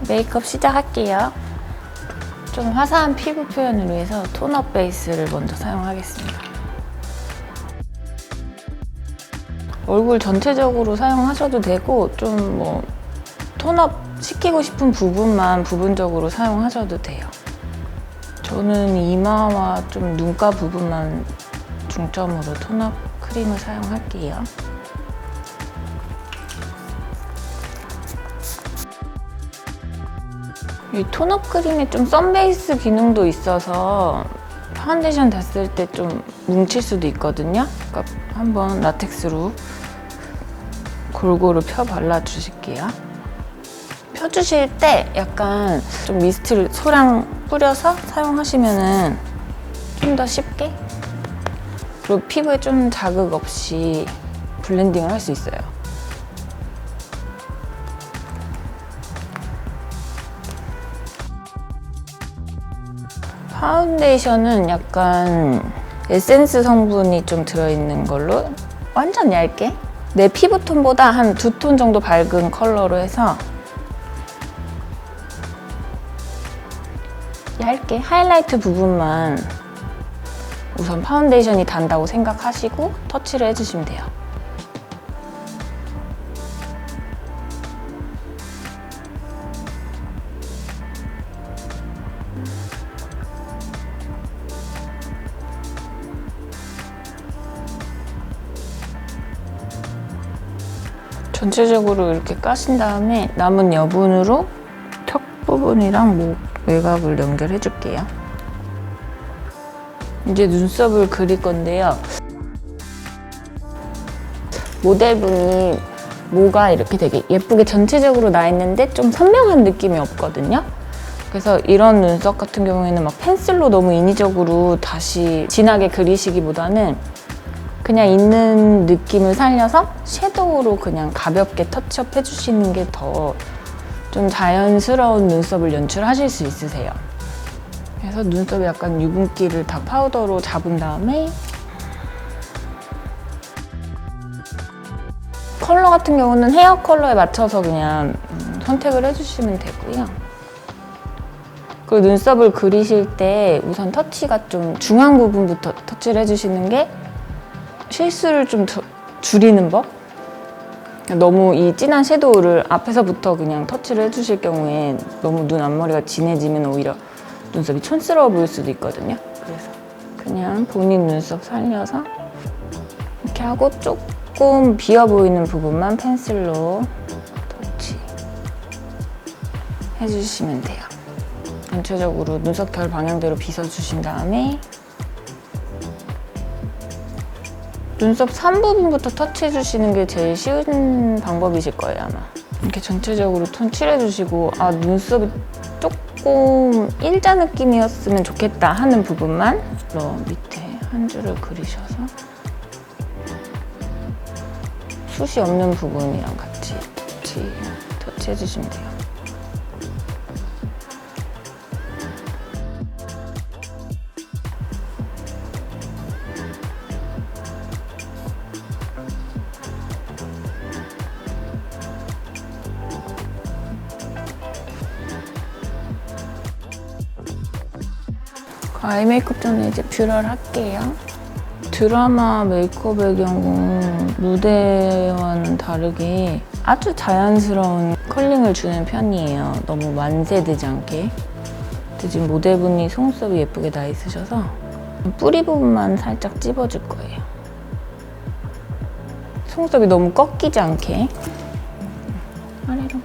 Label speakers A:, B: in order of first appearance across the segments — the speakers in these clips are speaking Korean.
A: 메이크업 시작할게요. 좀 화사한 피부 표현을 위해서 톤업 베이스를 먼저 사용하겠습니다. 얼굴 전체적으로 사용하셔도 되고 좀 뭐 톤업 시키고 싶은 부분만 부분적으로 사용하셔도 돼요. 저는 이마와 좀 눈가 부분만 중점으로 톤업 크림을 사용할게요. 이 톤업 크림에 좀 선베이스 기능도 있어서 파운데이션 댔을 때 좀 뭉칠 수도 있거든요. 그러니까 한번 라텍스로 골고루 펴 발라주실게요. 펴주실 때 약간 좀 미스트를 소량 뿌려서 사용하시면 좀 더 쉽게, 그리고 피부에 좀 자극 없이 블렌딩을 할 수 있어요. 파운데이션은 약간 에센스 성분이 좀 들어있는 걸로 완전 얇게, 내 피부톤보다 한 2톤 정도 밝은 컬러로 해서 얇게 하이라이트 부분만 우선 파운데이션이 단다고 생각하시고 터치를 해주시면 돼요. 전체적으로 이렇게 까신 다음에 남은 여분으로 턱 부분이랑 목 외곽을 연결해 줄게요. 이제 눈썹을 그릴 건데요. 모델분이 모가 이렇게 되게 예쁘게 전체적으로 나 있는데 좀 선명한 느낌이 없거든요. 그래서 이런 눈썹 같은 경우에는 막 펜슬로 너무 인위적으로 다시 진하게 그리시기보다는 그냥 있는 느낌을 살려서 섀도우로 그냥 가볍게 터치업 해주시는 게 더 좀 자연스러운 눈썹을 연출하실 수 있으세요. 그래서 눈썹에 약간 유분기를 다 파우더로 잡은 다음에 컬러 같은 경우는 헤어 컬러에 맞춰서 그냥 선택을 해주시면 되고요. 그리고 눈썹을 그리실 때 우선 터치가 좀 중앙 부분부터 터치를 해주시는 게 실수를 좀 줄이는 법? 너무 이 진한 섀도우를 앞에서부터 그냥 터치를 해주실 경우에 너무 눈 앞머리가 진해지면 오히려 눈썹이 촌스러워 보일 수도 있거든요. 그래서 그냥 본인 눈썹 살려서 이렇게 하고 조금 비어 보이는 부분만 펜슬로 터치 해주시면 돼요. 전체적으로 눈썹 결 방향대로 빗어주신 다음에 눈썹 3부분부터 터치해주시는 게 제일 쉬운 방법이실 거예요, 아마. 이렇게 전체적으로 톤 칠해주시고 눈썹이 조금 일자 느낌이었으면 좋겠다 하는 부분만 밑에 한 줄을 그리셔서 숱이 없는 부분이랑 같이 터치해주시면 돼요. 아이 메이크업 전에 이제 뷰러를 할게요. 드라마 메이크업의 경우 무대와는 다르게 아주 자연스러운 컬링을 주는 편이에요. 너무 만세되지 않게. 근데 지금 모델분이 속눈썹이 예쁘게 나 있으셔서 뿌리 부분만 살짝 찝어줄 거예요. 속눈썹이 너무 꺾이지 않게. 아래로.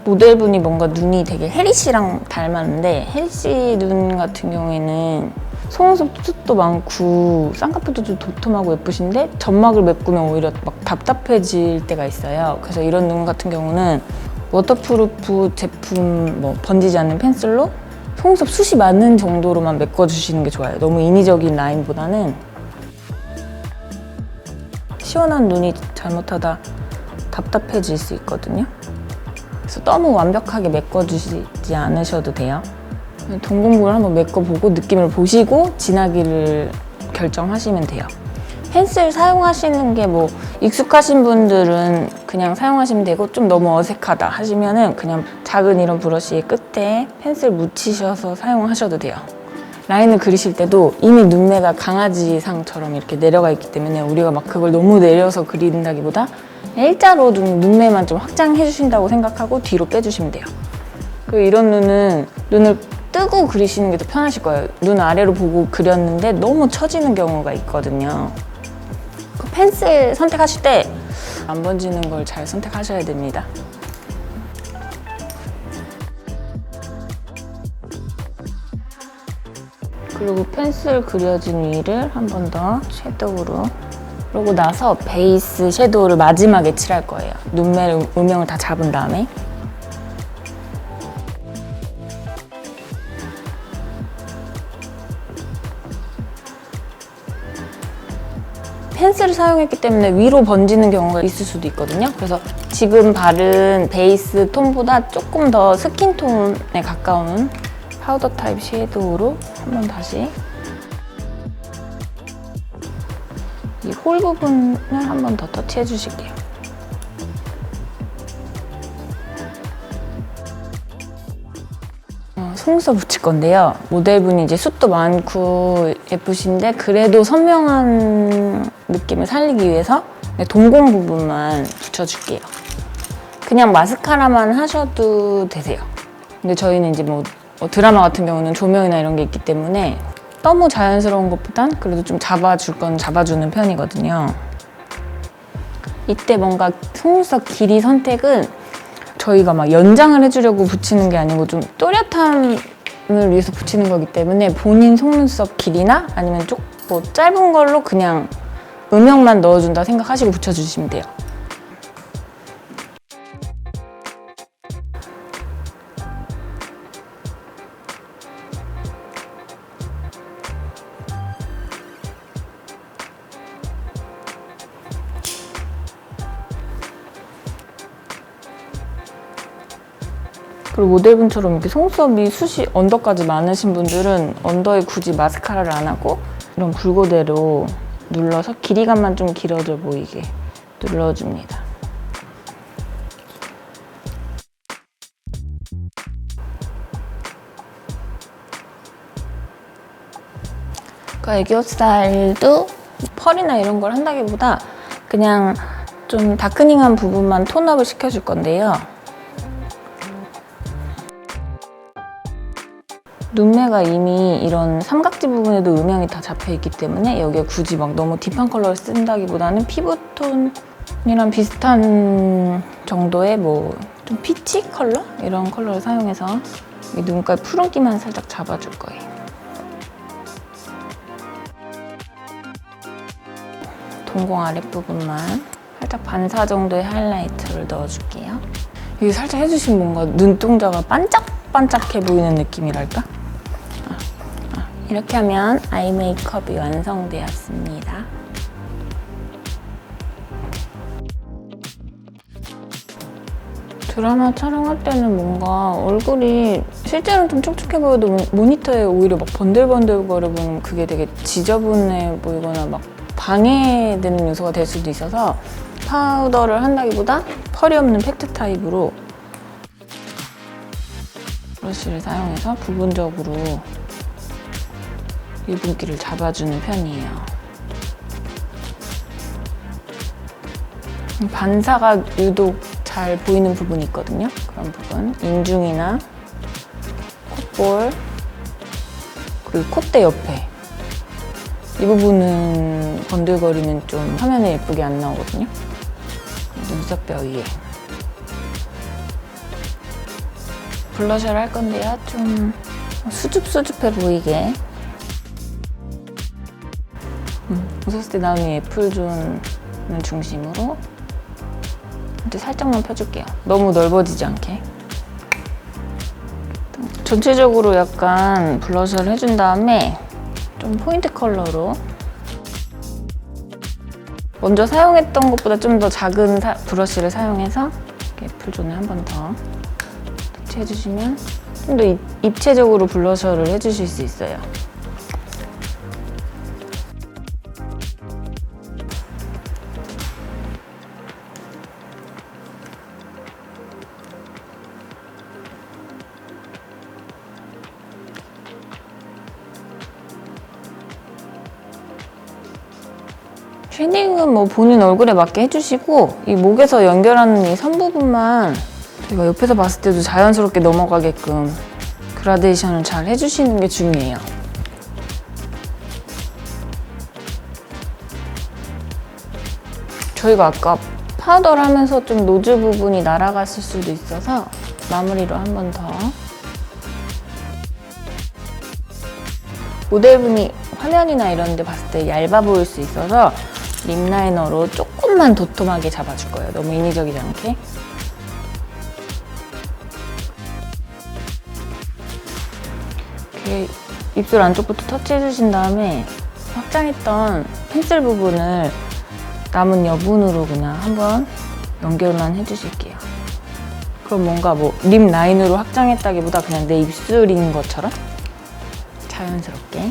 A: 모델분이 뭔가 눈이 되게 혜리 씨랑 닮았는데 혜리 씨 눈 같은 경우에는 속눈썹 숱도 많고 쌍꺼풀도 좀 도톰하고 예쁘신데 점막을 메꾸면 오히려 막 답답해질 때가 있어요. 그래서 이런 눈 같은 경우는 워터프루프 제품 번지지 않는 펜슬로 속눈썹 숱이 많은 정도로만 메꿔주시는 게 좋아요. 너무 인위적인 라인보다는. 시원한 눈이 잘못하다 답답해질 수 있거든요. 그래서 너무 완벽하게 메꿔주시지 않으셔도 돼요. 동공부를 한번 메꿔보고 느낌을 보시고 진하기를 결정하시면 돼요. 펜슬 사용하시는 게 익숙하신 분들은 그냥 사용하시면 되고, 좀 너무 어색하다 하시면은 그냥 작은 이런 브러쉬의 끝에 펜슬 묻히셔서 사용하셔도 돼요. 라인을 그리실 때도 이미 눈매가 강아지상처럼 이렇게 내려가 있기 때문에 우리가 막 그걸 너무 내려서 그린다기보다 일자로 눈매만 좀 확장해 주신다고 생각하고 뒤로 빼주시면 돼요. 그리고 이런 눈은 눈을 뜨고 그리시는 게 더 편하실 거예요. 눈 아래로 보고 그렸는데 너무 처지는 경우가 있거든요. 그 펜슬 선택하실 때 안 번지는 걸 잘 선택하셔야 됩니다. 그리고 펜슬 그려진 위를 한 번 더 섀도우로, 그러고 나서 베이스 섀도우를 마지막에 칠할 거예요. 눈매 음영을 다 잡은 다음에. 펜슬을 사용했기 때문에 위로 번지는 경우가 있을 수도 있거든요. 그래서 지금 바른 베이스 톤보다 조금 더 스킨톤에 가까운 파우더 타입 섀도우로 한번 다시 이 홀 부분을 한 번 더 터치해 주실게요. 속눈썹 붙일 건데요. 모델분이 이제 숱도 많고 예쁘신데 그래도 선명한 느낌을 살리기 위해서 동공 부분만 붙여줄게요. 그냥 마스카라만 하셔도 되세요. 근데 저희는 이제 뭐 드라마 같은 경우는 조명이나 이런 게 있기 때문에 너무 자연스러운 것보단 그래도 좀 잡아줄 건 잡아주는 편이거든요. 이때 뭔가 속눈썹 길이 선택은 저희가 막 연장을 해주려고 붙이는 게 아니고 좀 또렷함을 위해서 붙이는 거기 때문에 본인 속눈썹 길이나 아니면 좀 뭐 짧은 걸로 그냥 음영만 넣어준다 생각하시고 붙여주시면 돼요. 그리고 모델분처럼 이렇게 속눈썹이 숱이 언더까지 많으신 분들은 언더에 굳이 마스카라를 안 하고 이런 굴고대로 눌러서 길이감만 좀 길어져 보이게 눌러줍니다. 그러니까 애교 스타일도 펄이나 이런 걸 한다기보다 그냥 좀 다크닝한 부분만 톤업을 시켜줄 건데요. 눈매가 이미 이런 삼각지 부분에도 음영이 다 잡혀있기 때문에 여기에 굳이 막 너무 딥한 컬러를 쓴다기보다는 피부톤이랑 비슷한 정도의 뭐 좀 피치 컬러? 이런 컬러를 사용해서 이 눈가에 푸른기만 살짝 잡아줄 거예요. 동공 아랫부분만 살짝 반사 정도의 하이라이터를 넣어줄게요. 이게 살짝 해주시면 뭔가 눈동자가 반짝반짝해 보이는 느낌이랄까? 이렇게 하면 아이 메이크업이 완성되었습니다. 드라마 촬영할 때는 뭔가 얼굴이 실제로는 좀 촉촉해 보여도 모니터에 오히려 막 번들번들거려 보면 그게 되게 지저분해 보이거나 막 방해되는 요소가 될 수도 있어서 파우더를 한다기보다 펄이 없는 팩트 타입으로 브러쉬를 사용해서 부분적으로 유분기를 잡아주는 편이에요. 반사가 유독 잘 보이는 부분이 있거든요. 그런 부분, 인중이나 콧볼, 그리고 콧대 옆에 이 부분은 번들거리면 좀 화면에 예쁘게 안 나오거든요. 눈썹뼈 위에 블러셔를 할 건데요. 좀 수줍수줍해 보이게 웃었을 때 나오는 애플존을 중심으로 이제 살짝만 펴줄게요. 너무 넓어지지 않게. 전체적으로 약간 블러셔를 해준 다음에 좀 포인트 컬러로 먼저 사용했던 것보다 좀 더 작은 브러쉬를 사용해서 애플존을 한 번 더 터치해주시면 좀 더 입체적으로 블러셔를 해주실 수 있어요. 쉐딩은 뭐 본인 얼굴에 맞게 해주시고 이 목에서 연결하는 이 선 부분만 제가 옆에서 봤을 때도 자연스럽게 넘어가게끔 그라데이션을 잘 해주시는 게 중요해요. 저희가 아까 파우더를 하면서 좀 노즈 부분이 날아갔을 수도 있어서 마무리로 한 번 더. 모델분이 화면이나 이런 데 봤을 때 얇아 보일 수 있어서 립 라이너로 조금만 도톰하게 잡아줄 거예요. 너무 인위적이지 않게. 이렇게 입술 안쪽부터 터치해주신 다음에 확장했던 펜슬 부분을 남은 여분으로 그냥 한번 연결만 해주실게요. 그럼 뭔가 뭐 립 라인으로 확장했다기보다 그냥 내 입술인 것처럼 자연스럽게.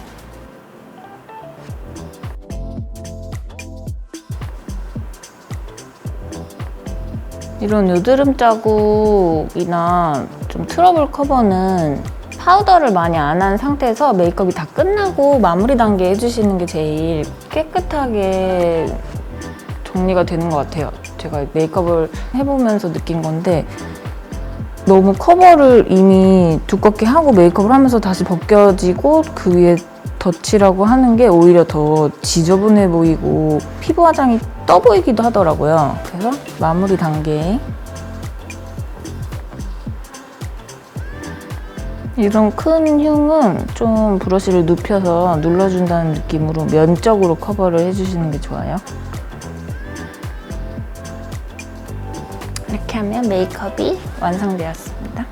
A: 이런 여드름 자국이나 좀 트러블 커버는 파우더를 많이 안 한 상태에서 메이크업이 다 끝나고 마무리 단계 해주시는 게 제일 깨끗하게 정리가 되는 것 같아요. 제가 메이크업을 해보면서 느낀 건데 너무 커버를 이미 두껍게 하고 메이크업을 하면서 다시 벗겨지고 그 위에 덧칠하고 하는 게 오히려 더 지저분해 보이고 피부 화장이 떠 보이기도 하더라고요. 그래서 마무리 단계에 이런 큰 흉은 좀 브러쉬를 눕혀서 눌러준다는 느낌으로 면적으로 커버를 해주시는 게 좋아요. 이렇게 하면 메이크업이 완성되었습니다.